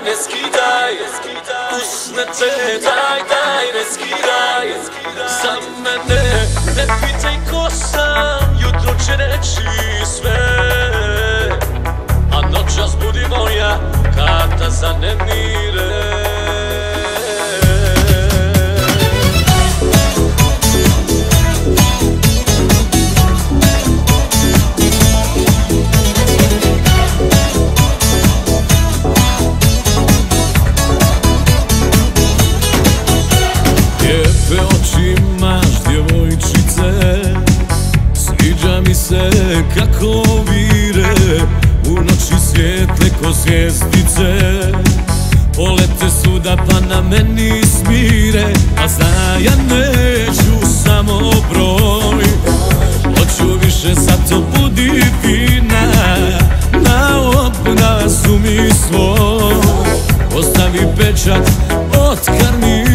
ne skidaj Usne te, daj, ne skidaj Za mene, ne pitaj ko sam Jutro će reći sve A noćas budi moja karta za nemire Sviđa mi se kako vire U noći svijetle ko zvijezdice Polete svuda pa na meni smire A zna ja neću samo broj Hoću više zato budi fina Na obrazu mi svoj Ostavi pečat od karmina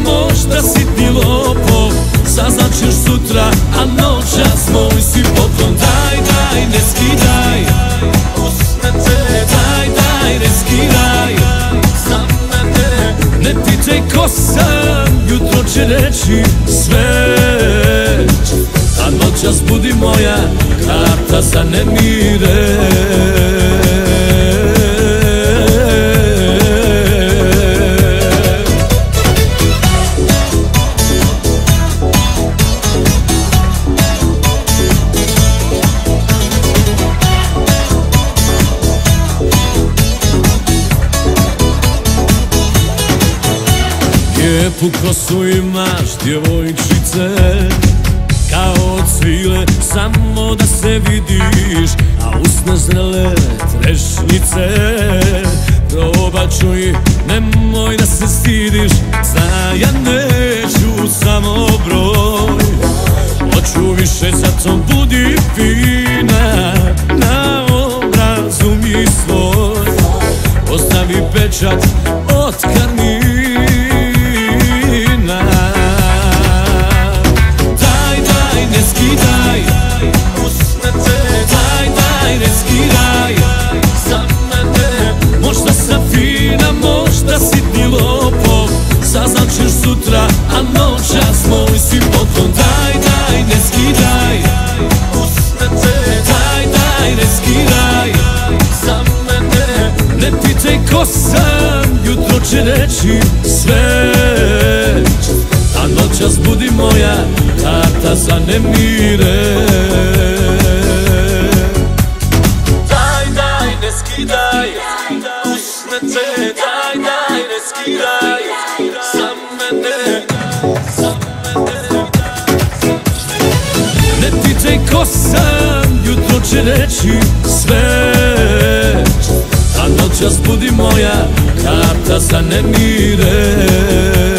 Možda sitni lopov, saznat ćeš sutra, a noćas moj si poklon. Daj, ne skidaj, usne te, daj, ne skidaj, za mene. Ne pitaj ko sam, jutro će reći sve, a noćas budi moja karta za nemire. Lijepu kosu imaš, djevojčice, kao od svile, samo da se vidiš, a usne zrele trešnice. Probat ću ih, nemoj da se stidiš, zna ja neću samo broj. Hoću više, zato budi fina, na obrazu mi svoj. Ostavi pečat od karmina. Možda sitni lopov, saznat ćeš sutra, a noćas moj si poklon. Daj, ne skidaj, usne te, daj, ne skidaj, za mene. Ne pitaj ko sam, jutro će reći sve, a noćas budi moja karta za nemire. Daj, ne skidaj, usne te, daj, ne skidaj, za mene. Ne pitaj ko sam, jutro će reći sve, a noćas budi moja karta za nemire.